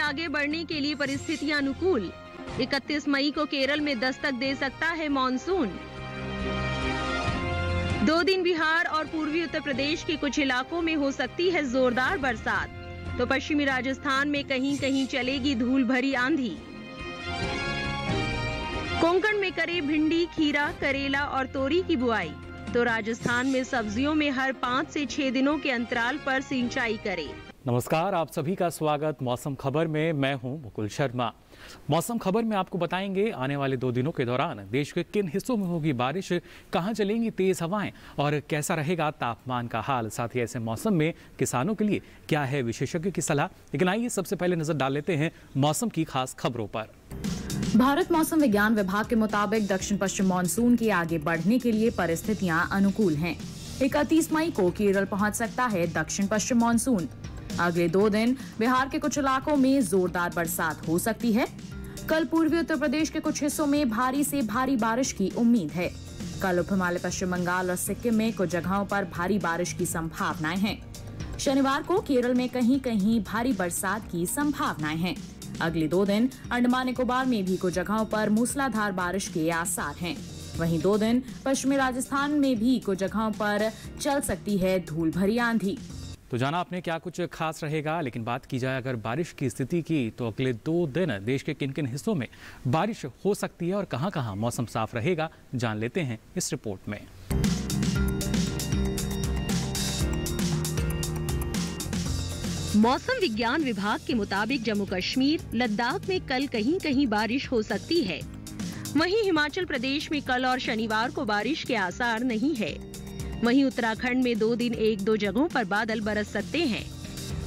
आगे बढ़ने के लिए परिस्थितियां अनुकूल। 31 मई को केरल में दस्तक दे सकता है मॉनसून। 2 दिन बिहार और पूर्वी उत्तर प्रदेश के कुछ इलाकों में हो सकती है जोरदार बरसात, तो पश्चिमी राजस्थान में कहीं कहीं चलेगी धूल भरी आंधी। कोंकण में करे भिंडी, खीरा, करेला और तोरी की बुआई, तो राजस्थान में सब्जियों में हर 5 से 6 दिनों के अंतराल पर सिंचाई करे। नमस्कार, आप सभी का स्वागत मौसम खबर में। मैं हूं मुकुल शर्मा। मौसम खबर में आपको बताएंगे आने वाले 2 दिनों के दौरान देश के किन हिस्सों में होगी बारिश, कहां चलेंगी तेज हवाएं और कैसा रहेगा तापमान का हाल। साथ ही ऐसे मौसम में किसानों के लिए क्या है विशेषज्ञ की सलाह। लेकिन आइए सबसे पहले नजर डाल लेते हैं मौसम की खास खबरों पर। भारत मौसम विज्ञान विभाग के मुताबिक दक्षिण पश्चिम मानसून के आगे बढ़ने के लिए परिस्थितियां अनुकूल हैं। 31 मई को केरल पहुंच सकता है दक्षिण पश्चिम मानसून। अगले 2 दिन बिहार के कुछ इलाकों में जोरदार बरसात हो सकती है। कल पूर्वी उत्तर प्रदेश के कुछ हिस्सों में भारी से भारी बारिश की उम्मीद है। कल उप हिमालय पश्चिम बंगाल और सिक्किम में कुछ जगहों पर भारी बारिश की संभावनाएं हैं। शनिवार को केरल में कहीं कहीं भारी बरसात की संभावनाएं हैं। अगले 2 दिन अंडमान निकोबार में भी कुछ जगहों पर मूसलाधार बारिश के आसार हैं। वहीं 2 दिन पश्चिमी राजस्थान में भी कुछ जगहों पर चल सकती है धूल भरी आंधी। तो जाना आपने क्या कुछ खास रहेगा। लेकिन बात की जाए अगर बारिश की स्थिति की, तो अगले 2 दिन देश के किन किन हिस्सों में बारिश हो सकती है और कहां कहां मौसम साफ रहेगा, जान लेते हैं इस रिपोर्ट में। मौसम विज्ञान विभाग के मुताबिक जम्मू कश्मीर, लद्दाख में कल कहीं कहीं बारिश हो सकती है। वहीं हिमाचल प्रदेश में कल और शनिवार को बारिश के आसार नहीं है। वहीं उत्तराखंड में 2 दिन 1-2 जगहों पर बादल बरस सकते हैं।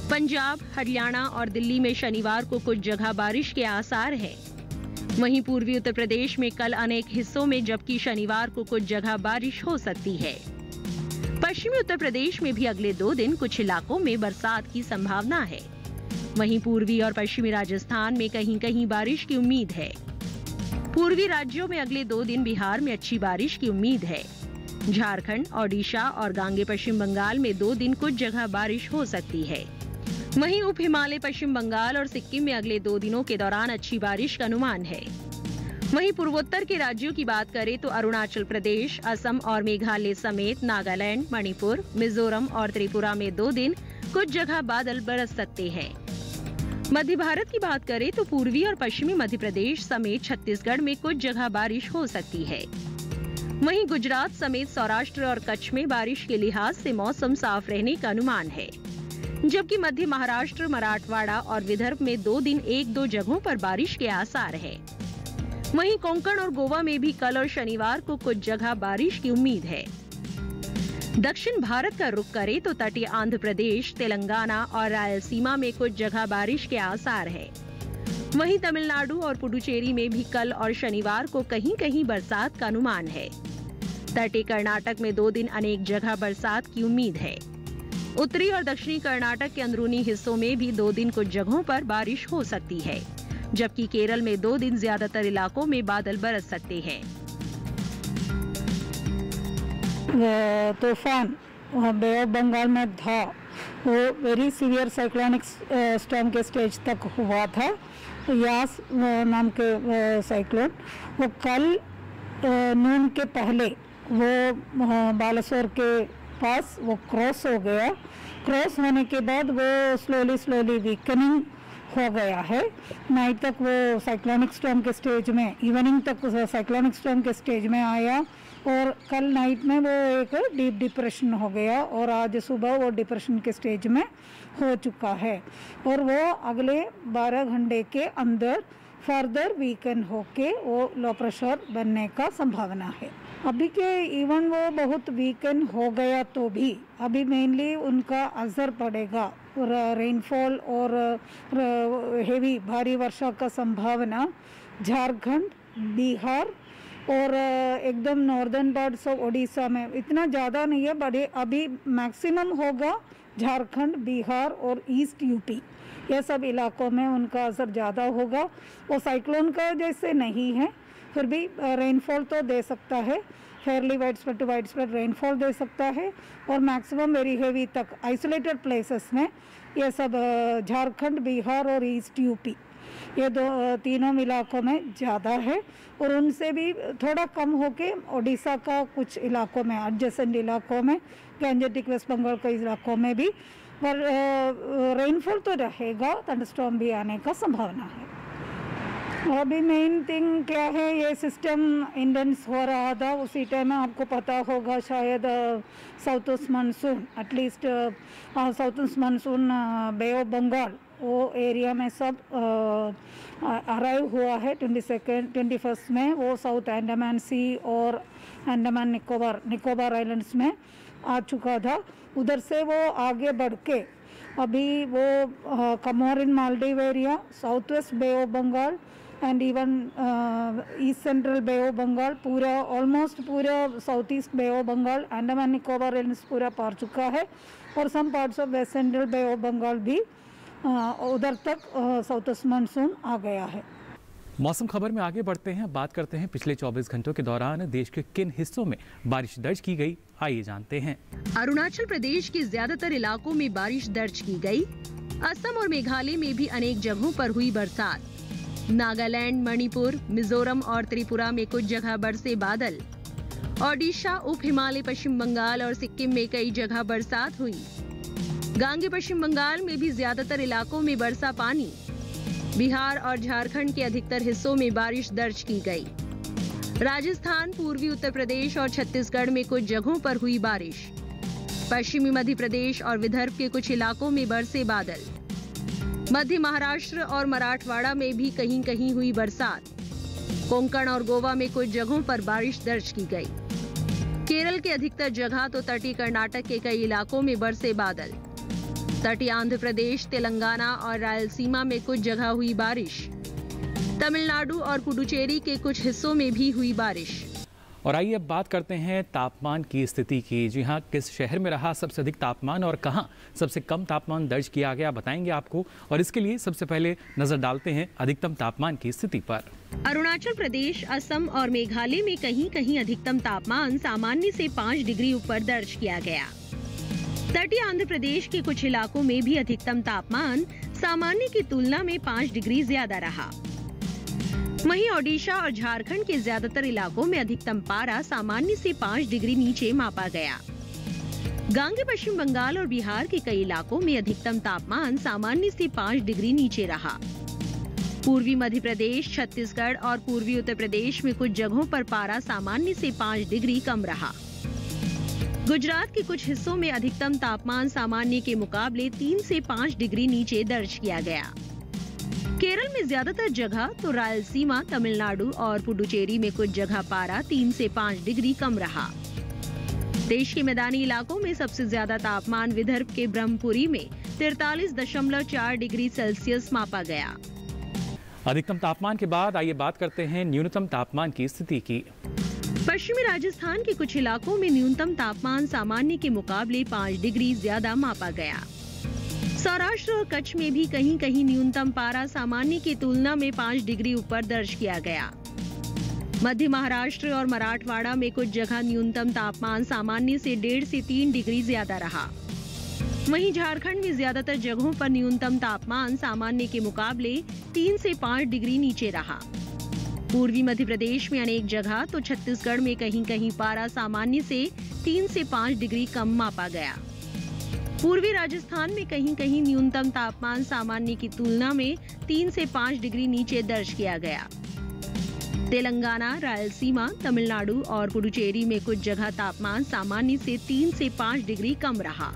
पंजाब, हरियाणा और दिल्ली में शनिवार को कुछ जगह बारिश के आसार है। वहीं पूर्वी उत्तर प्रदेश में कल अनेक हिस्सों में, जबकि शनिवार को कुछ जगह बारिश हो सकती है। पश्चिमी उत्तर प्रदेश में भी अगले 2 दिन कुछ इलाकों में बरसात की संभावना है। वहीं पूर्वी और पश्चिमी राजस्थान में कहीं कहीं बारिश की उम्मीद है। पूर्वी राज्यों में अगले 2 दिन बिहार में अच्छी बारिश की उम्मीद है। झारखंड, ओडिशा और गांगे पश्चिम बंगाल में 2 दिन कुछ जगह बारिश हो सकती है। वहीं उप हिमालय पश्चिम बंगाल और सिक्किम में अगले 2 दिनों के दौरान अच्छी बारिश का अनुमान है। वहीं पूर्वोत्तर के राज्यों की बात करें तो अरुणाचल प्रदेश, असम और मेघालय समेत नागालैंड, मणिपुर, मिजोरम और त्रिपुरा में 2 दिन कुछ जगह बादल बरस सकते हैं। मध्य भारत की बात करें तो पूर्वी और पश्चिमी मध्य प्रदेश समेत छत्तीसगढ़ में कुछ जगह बारिश हो सकती है। वहीं गुजरात समेत सौराष्ट्र और कच्छ में बारिश के लिहाज से मौसम साफ रहने का अनुमान है, जबकि मध्य महाराष्ट्र, मराठवाड़ा और विदर्भ में 2 दिन 1-2 जगहों पर बारिश के आसार है। वहीं कोंकण और गोवा में भी कल और शनिवार को कुछ जगह बारिश की उम्मीद है। दक्षिण भारत का रुख करें तो तटीय आंध्र प्रदेश, तेलंगाना और रायलसीमा में कुछ जगह बारिश के आसार है। वहीं तमिलनाडु और पुडुचेरी में भी कल और शनिवार को कहीं कहीं बरसात का अनुमान है। तटीय कर्नाटक में 2 दिन अनेक जगह बरसात की उम्मीद है। उत्तरी और दक्षिणी कर्नाटक के अंदरूनी हिस्सों में भी 2 दिन कुछ जगहों पर बारिश हो सकती है, जबकि केरल में 2 दिन ज्यादातर इलाकों में बादल बरस सकते हैं। तूफान बे ऑफ बंगाल में था, वो वेरी सीवियर साइक्लोनिक स्टॉर्म के स्टेज तक हुआ था। यास नाम के साइक्लोन, वो कल नून के पहले वो बालासोर के पास वो क्रॉस हो गया। क्रॉस होने के बाद वो स्लोली वीकनिंग हो गया है। नाइट तक वो साइक्लोनिक स्टॉर्म के स्टेज में, इवनिंग तक साइक्लोनिक स्टॉर्म के स्टेज में आया और कल नाइट में वो एक डीप डिप्रेशन हो गया और आज सुबह वो डिप्रेशन के स्टेज में हो चुका है और वो अगले 12 घंटे के अंदर फर्दर वीकन होके वो लो प्रेशर बनने का संभावना है। अभी के इवन वो बहुत वीकन हो गया तो भी अभी मेनली उनका असर पड़ेगा। रेनफॉल और हेवी भारी वर्षा का संभावना झारखंड, बिहार और एकदम नॉर्दर्न पार्ट्स ऑफ ओडिशा में इतना ज़्यादा नहीं है, बड़े अभी मैक्सिमम होगा झारखंड, बिहार और ईस्ट यूपी, ये सब इलाकों में उनका असर ज़्यादा होगा। वो साइक्लोन का जैसे नहीं है, फिर भी रेनफॉल तो दे सकता है। फेयरली वाइड स्प्रेड रेनफॉल दे सकता है और मैक्सिमम वेरी हेवी तक आइसोलेटेड प्लेसेस में ये सब झारखंड, बिहार और ईस्ट यूपी, ये तीनों इलाकों में ज़्यादा है और उनसे भी थोड़ा कम होके ओडिशा का कुछ इलाकों में, एडजेसेंट इलाकों में, गंजेटिक वेस्ट बंगाल के इलाकों में भी पर रेनफॉल तो रहेगा, थंडरस्टॉर्म भी आने का संभावना है। अभी मेन थिंग क्या है, ये सिस्टम इंडेंस हो रहा था उसी टाइम में आपको पता होगा शायद south east monsoon, at least south east monsoon bay of Bengal वो एरिया में सब अराइव हुआ है 21 में। वो साउथ अंडमान सी और अंडमान निकोबार आइलैंड्स में आ चुका था। उधर से वो आगे बढ़ के अभी वो Comorin Maldives area, south west Bay of Bengal and even east central Bay of Bengal, पूरा ऑलमोस्ट पूरा south east Bay of Bengal, Andaman Nicobar islands पूरा पार चुका है और some parts of west central Bay of Bengal भी उधर तक साउथ ईस्ट मानसून आ गया है। मौसम खबर में आगे बढ़ते हैं, बात करते हैं पिछले 24 घंटों के दौरान देश के किन हिस्सों में बारिश दर्ज की गई, आइए जानते हैं। अरुणाचल प्रदेश के ज्यादातर इलाकों में बारिश दर्ज की गई। असम और मेघालय में भी अनेक जगहों पर हुई बरसात। नागालैंड, मणिपुर, मिजोरम और त्रिपुरा में कुछ जगह बरसे बादल। ओडिशा, उप हिमालय, पश्चिम बंगाल और सिक्किम में कई जगह बरसात हुई। गांगे पश्चिम बंगाल में भी ज्यादातर इलाकों में बरसा पानी। बिहार और झारखंड के अधिकतर हिस्सों में बारिश दर्ज की गई। राजस्थान, पूर्वी उत्तर प्रदेश और छत्तीसगढ़ में कुछ जगहों पर हुई बारिश। पश्चिमी मध्य प्रदेश और विदर्भ के कुछ इलाकों में बरसे बादल। मध्य महाराष्ट्र और मराठवाड़ा में भी कहीं कहीं हुई बरसात। कोंकण और गोवा में कुछ जगहों पर बारिश दर्ज की गई। केरल के अधिकतर जगह तो तटीय कर्नाटक के कई इलाकों में बरसे बादल। तटीय आंध्र प्रदेश, तेलंगाना और रायलसीमा में कुछ जगह हुई बारिश। तमिलनाडु और पुडुचेरी के कुछ हिस्सों में भी हुई बारिश। और आइए अब बात करते हैं तापमान की स्थिति की। जी हाँ, किस शहर में रहा सबसे अधिक तापमान और कहाँ सबसे कम तापमान दर्ज किया गया, बताएंगे आपको। और इसके लिए सबसे पहले नजर डालते हैं अधिकतम तापमान की स्थिति पर। अरुणाचल प्रदेश, असम और मेघालय में कहीं कहीं अधिकतम तापमान सामान्य से 5 डिग्री ऊपर दर्ज किया गया। तटीय आंध्र प्रदेश के कुछ इलाकों में भी अधिकतम तापमान सामान्य की तुलना में 5 डिग्री ज्यादा रहा। वहीं ओडिशा और झारखंड के ज्यादातर इलाकों में अधिकतम पारा सामान्य से 5 डिग्री नीचे मापा गया। गांगे पश्चिम बंगाल और बिहार के कई इलाकों में अधिकतम तापमान सामान्य से 5 डिग्री नीचे रहा। पूर्वी मध्य प्रदेश, छत्तीसगढ़ और पूर्वी उत्तर प्रदेश में कुछ जगहों पर पारा सामान्य से 5 डिग्री कम रहा। गुजरात के कुछ हिस्सों में अधिकतम तापमान सामान्य के मुकाबले 3 से 5 डिग्री नीचे दर्ज किया गया। केरल में ज्यादातर जगह तो रायलसीमा, तमिलनाडु और पुडुचेरी में कुछ जगह पारा 3 से 5 डिग्री कम रहा। देश के मैदानी इलाकों में सबसे ज्यादा तापमान विदर्भ के ब्रह्मपुरी में 43.4 डिग्री सेल्सियस मापा गया। अधिकतम तापमान के बाद आइए बात करते हैं न्यूनतम तापमान की स्थिति की। पश्चिमी राजस्थान के कुछ इलाकों में न्यूनतम तापमान सामान्य के मुकाबले 5 डिग्री ज्यादा मापा गया। सौराष्ट्र और कच्छ में भी कहीं कहीं न्यूनतम पारा सामान्य की तुलना में 5 डिग्री ऊपर दर्ज किया गया। मध्य महाराष्ट्र और मराठवाड़ा में कुछ जगह न्यूनतम तापमान सामान्य से 1.5 से 3 डिग्री ज्यादा रहा। वहीं झारखंड में ज्यादातर जगहों पर न्यूनतम तापमान सामान्य के मुकाबले 3 से 5 डिग्री नीचे रहा। पूर्वी मध्य प्रदेश में अनेक जगह तो छत्तीसगढ़ में कहीं कहीं पारा सामान्य से 3 से 5 डिग्री कम मापा गया। पूर्वी राजस्थान में कहीं कहीं न्यूनतम तापमान सामान्य की तुलना में 3 से 5 डिग्री नीचे दर्ज किया गया। तेलंगाना, रायलसीमा, तमिलनाडु और पुडुचेरी में कुछ जगह तापमान सामान्य से 3 से 5 डिग्री कम रहा।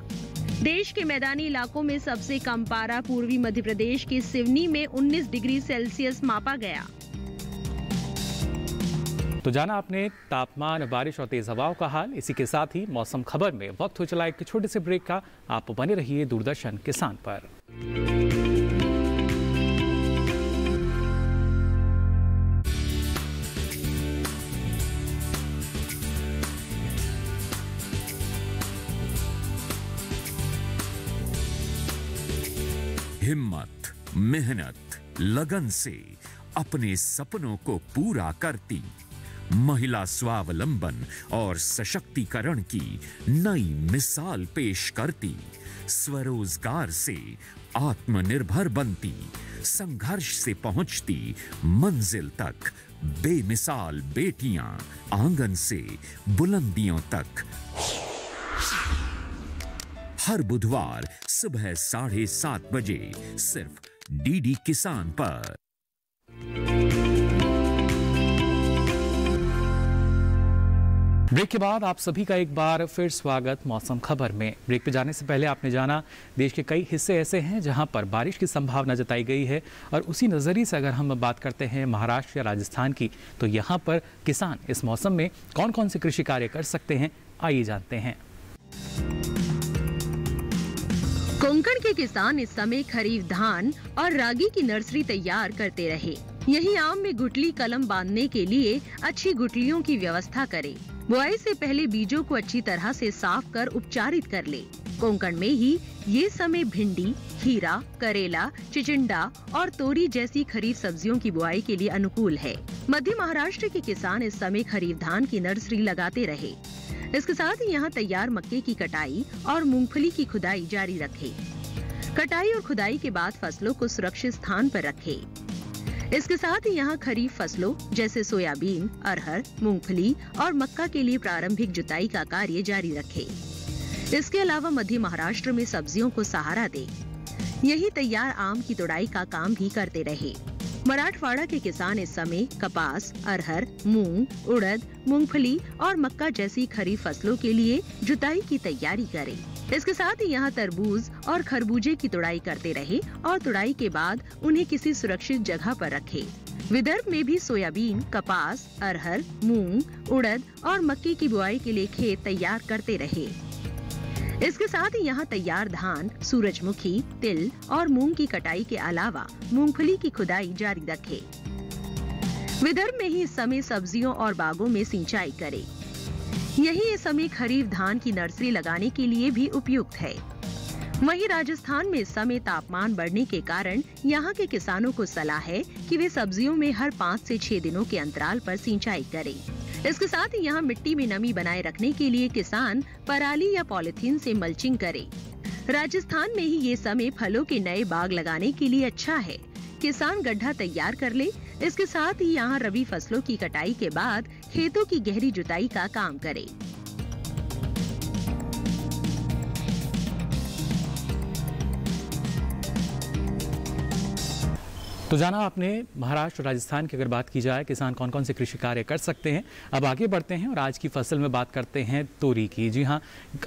देश के मैदानी इलाकों में सबसे कम पारा पूर्वी मध्य प्रदेश के सिवनी में 19 डिग्री सेल्सियस मापा गया। तो जाना आपने तापमान, बारिश और तेज हवाओं का हाल। इसी के साथ ही मौसम खबर में वक्त हो चला एक छोटे से ब्रेक का। आप बने रहिए दूरदर्शन किसान पर। हिम्मत, मेहनत, लगन से अपने सपनों को पूरा करती महिला स्वावलंबन और सशक्तिकरण की नई मिसाल पेश करती, स्वरोजगार से आत्मनिर्भर बनती, संघर्ष से पहुंचती मंजिल तक, बेमिसाल बेटियां आंगन से बुलंदियों तक। हर बुधवार सुबह 7:30 बजे सिर्फ डीडी किसान पर। ब्रेक के बाद आप सभी का एक बार फिर स्वागत मौसम खबर में। ब्रेक पे जाने से पहले आपने जाना देश के कई हिस्से ऐसे हैं जहां पर बारिश की संभावना जताई गई है, और उसी नज़रिए से अगर हम बात करते हैं महाराष्ट्र या राजस्थान की, तो यहां पर किसान इस मौसम में कौन कौन से कृषि कार्य कर सकते हैं, आइए जानते हैं। कोंकण के किसान इस समय खरीफ धान और रागी की नर्सरी तैयार करते रहे। यही आम में गुठली कलम बांधने के लिए अच्छी गुठलियों की व्यवस्था करें। बुआई से पहले बीजों को अच्छी तरह से साफ कर उपचारित कर ले। कोंकण में ही ये समय भिंडी, खीरा, करेला, चिचिंडा और तोरी जैसी खरीफ सब्जियों की बुआई के लिए अनुकूल है। मध्य महाराष्ट्र के किसान इस समय खरीफ धान की नर्सरी लगाते रहे। इसके साथ ही यहाँ तैयार मक्के की कटाई और मूंगफली की खुदाई जारी रखे। कटाई और खुदाई के बाद फसलों को सुरक्षित स्थान पर रखे। इसके साथ ही यहाँ खरीफ फसलों जैसे सोयाबीन, अरहर, मूंगफली और मक्का के लिए प्रारंभिक जुताई का कार्य जारी रखे। इसके अलावा मध्य महाराष्ट्र में सब्जियों को सहारा दे। यही तैयार आम की तुड़ाई का काम भी करते रहे। मराठवाड़ा के किसान इस समय कपास, अरहर, मूंग, उड़द, मूंगफली और मक्का जैसी खरीफ फसलों के लिए जुताई की तैयारी करें। इसके साथ ही यहाँ तरबूज और खरबूजे की तुड़ाई करते रहे और तुड़ाई के बाद उन्हें किसी सुरक्षित जगह पर रखे। विदर्भ में भी सोयाबीन, कपास, अरहर, मूंग, उड़द और मक्के की बुआई के लिए खेत तैयार करते रहे। इसके साथ ही यहाँ तैयार धान, सूरजमुखी, तिल और मूंग की कटाई के अलावा मूंगफली की खुदाई जारी रखे। विदर्भ में ही इस समय सब्जियों और बागों में सिंचाई करे। यही इस समय खरीफ धान की नर्सरी लगाने के लिए भी उपयुक्त है। वहीं राजस्थान में इस समय तापमान बढ़ने के कारण यहाँ के किसानों को सलाह है कि वे सब्जियों में हर 5 से 6 दिनों के अंतराल पर सिंचाई करें। इसके साथ ही यहाँ मिट्टी में नमी बनाए रखने के लिए किसान पराली या पॉलिथीन से मल्चिंग करे। राजस्थान में ही ये समय फलों के नए बाग लगाने के लिए अच्छा है। किसान गड्ढा तैयार कर ले। इसके साथ ही यहाँ रबी फसलों की कटाई के बाद खेतों की गहरी जुताई का काम करे। तो जाना आपने महाराष्ट्र राजस्थान की अगर बात की जाए किसान कौन कौन से कृषि कार्य कर सकते हैं। अब आगे बढ़ते हैं और आज की फसल में बात करते हैं तोरी की। जी हाँ,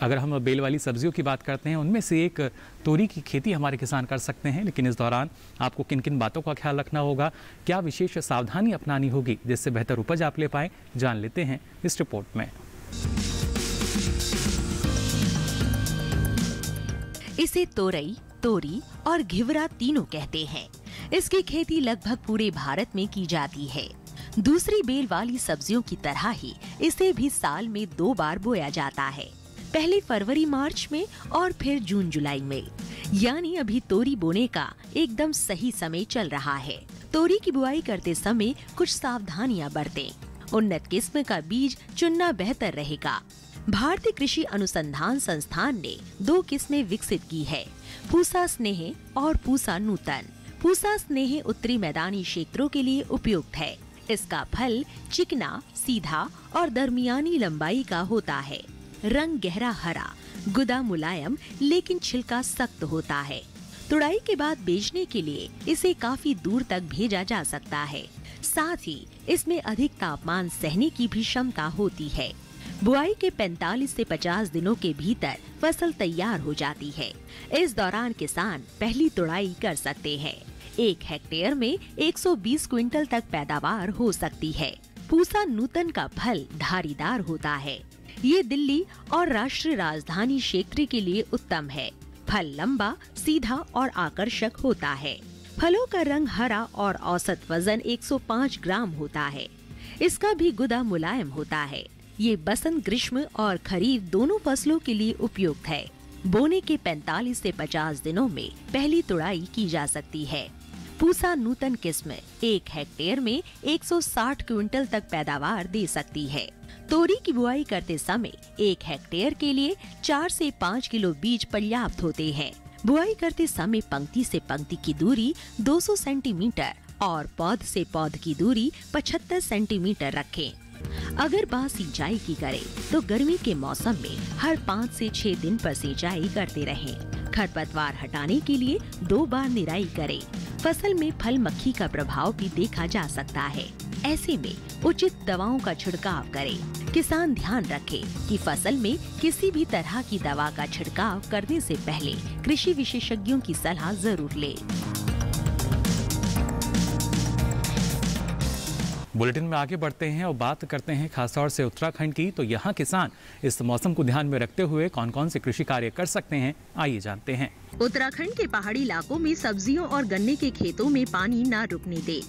अगर हम बेल वाली सब्जियों की बात करते हैं उनमें से एक तोरी की खेती हमारे किसान कर सकते हैं, लेकिन इस दौरान आपको किन किन बातों का ख्याल रखना होगा, क्या विशेष सावधानी अपनानी होगी जिससे बेहतर उपज आप ले पाएं, जान लेते हैं इस रिपोर्ट में। इसे तोरई, तोरी और घिवरा तीनों कहते हैं। इसकी खेती लगभग पूरे भारत में की जाती है। दूसरी बेल वाली सब्जियों की तरह ही इसे भी साल में 2 बार बोया जाता है, पहले फरवरी मार्च में और फिर जून जुलाई में। यानी अभी तोरी बोने का एकदम सही समय चल रहा है। तोरी की बुआई करते समय कुछ सावधानियां बरतें। उन्नत किस्म का बीज चुनना बेहतर रहेगा। भारतीय कृषि अनुसंधान संस्थान ने 2 किस्में विकसित की है, पूसा स्नेह और पूसा नूतन। पूसा स्नेह उत्तरी मैदानी क्षेत्रों के लिए उपयुक्त है। इसका फल चिकना, सीधा और दरमियानी लंबाई का होता है। रंग गहरा हरा, गुदा मुलायम लेकिन छिलका सख्त होता है। तुड़ाई के बाद बेचने के लिए इसे काफी दूर तक भेजा जा सकता है। साथ ही इसमें अधिक तापमान सहने की भी क्षमता होती है। बुआई के 45 से 50 दिनों के भीतर फसल तैयार हो जाती है। इस दौरान किसान पहली तुड़ाई कर सकते हैं। 1 हेक्टेयर में 120 क्विंटल तक पैदावार हो सकती है। पूसा नूतन का फल धारीदार होता है। ये दिल्ली और राष्ट्रीय राजधानी क्षेत्र के लिए उत्तम है। फल लंबा, सीधा और आकर्षक होता है। फलों का रंग हरा और औसत वजन 105 ग्राम होता है। इसका भी गुदा मुलायम होता है। ये बसंत, ग्रीष्म और खरीफ दोनों फसलों के लिए उपयुक्त है। बोने के 45 से 50 दिनों में पहली तुड़ाई की जा सकती है। पूसा नूतन किस्म 1 हेक्टेयर में 160 क्विंटल तक पैदावार दे सकती है। तोरी की बुआई करते समय 1 हेक्टेयर के लिए 4 से 5 किलो बीज पर्याप्त होते हैं। बुआई करते समय पंक्ति से पंक्ति की दूरी 200 सेंटीमीटर और पौध से पौध की दूरी 75 सेंटीमीटर रखें। अगर बात सिंचाई की करें तो गर्मी के मौसम में हर 5 से 6 दिन पर सिंचाई करते रहें। खरपतवार हटाने के लिए 2 बार निराई करें। फसल में फल मक्खी का प्रभाव भी देखा जा सकता है। ऐसे में उचित दवाओं का छिड़काव करें। किसान ध्यान रखें कि फसल में किसी भी तरह की दवा का छिड़काव करने से पहले कृषि विशेषज्ञों की सलाह जरूर लें। बुलेटिन में आगे बढ़ते हैं और बात करते हैं खासतौर से उत्तराखंड की। तो यहाँ किसान इस मौसम को ध्यान में रखते हुए कौन कौन से कृषि कार्य कर सकते हैं, आइए जानते हैं। उत्तराखंड के पहाड़ी इलाकों में सब्जियों और गन्ने के खेतों में पानी न रुकने दे।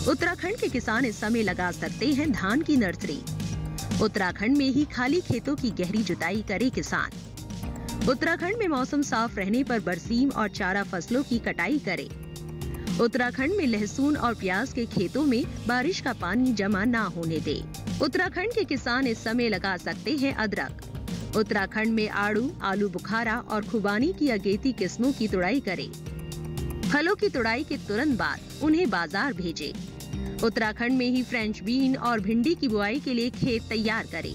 उत्तराखंड के किसान इस समय लगा सकते हैं धान की नर्सरी। उत्तराखंड में ही खाली खेतों की गहरी जुताई करे किसान। उत्तराखंड में मौसम साफ रहने पर बरसीम और चारा फसलों की कटाई करे। उत्तराखंड में लहसुन और प्याज के खेतों में बारिश का पानी जमा न होने दे। उत्तराखंड के किसान इस समय लगा सकते हैं अदरक। उत्तराखंड में आड़ू, आलू बुखारा और खुबानी की अगेती किस्मों की तुड़ाई करें। फलों की तुड़ाई के तुरंत बाद उन्हें बाजार भेजें। उत्तराखंड में ही फ्रेंच बीन और भिंडी की बुआई के लिए खेत तैयार करें।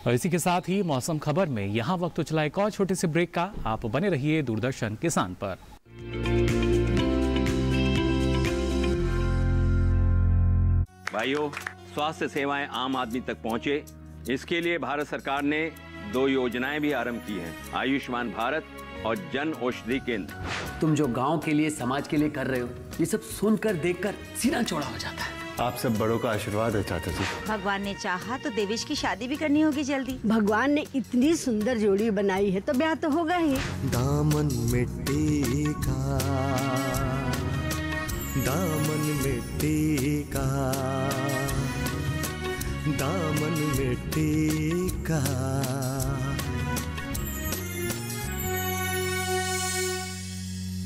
और इसी के साथ ही मौसम खबर में यहाँ वक्त तो चला एक और छोटे से ब्रेक का। आप बने रहिए दूरदर्शन किसान पर। भाइयों, स्वास्थ्य सेवाएं आम आदमी तक पहुंचे, इसके लिए भारत सरकार ने 2 योजनाएं भी आरंभ की हैं, आयुष्मान भारत और जन औषधि केंद्र। तुम जो गांव के लिए, समाज के लिए कर रहे हो, ये सब सुनकर देखकर सीना चौड़ा हो जाता है। आप सब बड़ों का आशीर्वाद है चाचा जी। भगवान ने चाहा तो देवेश की शादी भी करनी होगी जल्दी। भगवान ने इतनी सुंदर जोड़ी बनाई है तो ब्याह तो होगा ही। दामन मिट्टी का, दामन मिट्टी का, दामन मिट्टी का।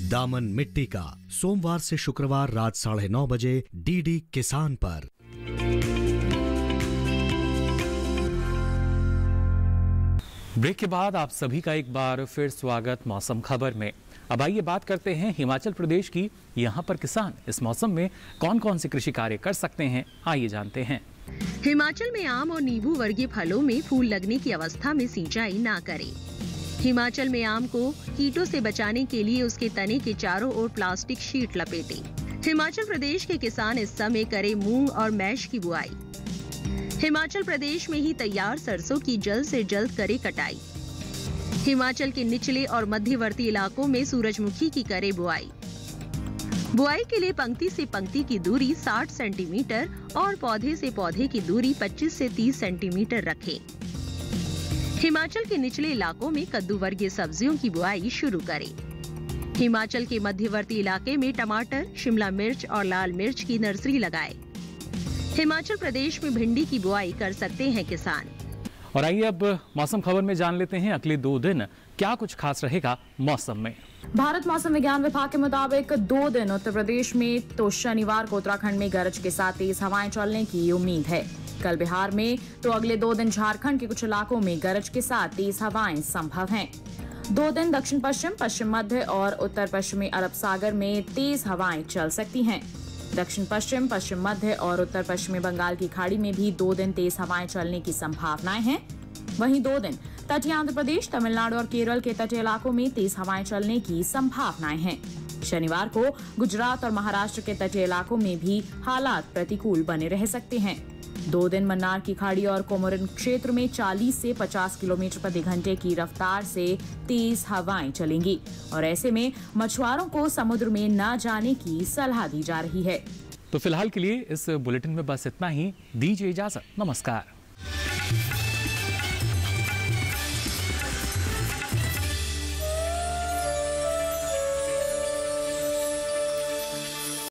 दामन मिट्टी का सोमवार से शुक्रवार रात 9:30 बजे डीडी किसान पर। ब्रेक के बाद आप सभी का एक बार फिर स्वागत मौसम खबर में। अब आइए बात करते हैं हिमाचल प्रदेश की। यहाँ पर किसान इस मौसम में कौन कौन से कृषि कार्य कर सकते हैं, आइए जानते हैं। हिमाचल में आम और नींबू वर्गीय फलों में फूल लगने की अवस्था में सिंचाई ना करें। हिमाचल में आम को कीटों से बचाने के लिए उसके तने के चारों ओर प्लास्टिक शीट लपेटें। हिमाचल प्रदेश के किसान इस समय करें मूंग और मैश की बुआई। हिमाचल प्रदेश में ही तैयार सरसों की जल्द से जल्द करे कटाई। हिमाचल के निचले और मध्यवर्ती इलाकों में सूरजमुखी की करे बुआई। बुआई के लिए पंक्ति से पंक्ति की दूरी 60 सेंटीमीटर और पौधे से पौधे की दूरी 25 से 30 सेंटीमीटर रखें। हिमाचल के निचले इलाकों में कद्दू वर्गीय सब्जियों की बुआई शुरू करें। हिमाचल के मध्यवर्ती इलाके में टमाटर, शिमला मिर्च और लाल मिर्च की नर्सरी लगाएं। हिमाचल प्रदेश में भिंडी की बुआई कर सकते हैं किसान। और आइए अब मौसम खबर में जान लेते हैं अगले 2 दिन क्या कुछ खास रहेगा मौसम में। भारत मौसम विज्ञान विभाग के मुताबिक 2 दिन उत्तर प्रदेश में तो शनिवार को उत्तराखंड में गरज के साथ तेज हवाएं चलने की उम्मीद है। कल बिहार में तो अगले 2 दिन झारखंड के कुछ इलाकों में गरज के साथ तेज हवाएं संभव हैं। 2 दिन दक्षिण पश्चिम, पश्चिम मध्य और उत्तर पश्चिमी अरब सागर में तेज हवाएं चल सकती हैं। दक्षिण पश्चिम, पश्चिम मध्य और उत्तर पश्चिमी बंगाल की खाड़ी में भी 2 दिन तेज हवाएं चलने की संभावनाएं हैं। वहीं 2 दिन तटीय आंध्र प्रदेश, तमिलनाडु और केरल के तटीय इलाकों में तेज हवाएं चलने की संभावनाएं हैं। शनिवार को गुजरात और महाराष्ट्र के तटीय इलाकों में भी हालात प्रतिकूल बने रह सकते हैं। 2 दिन मन्नार की खाड़ी और कोमोरिन क्षेत्र में 40 से 50 किलोमीटर प्रति घंटे की रफ्तार से तेज हवाएं चलेंगी और ऐसे में मछुआरों को समुद्र में न जाने की सलाह दी जा रही है। तो फिलहाल के लिए इस बुलेटिन में बस इतना ही। दीजिए इजाजत, नमस्कार।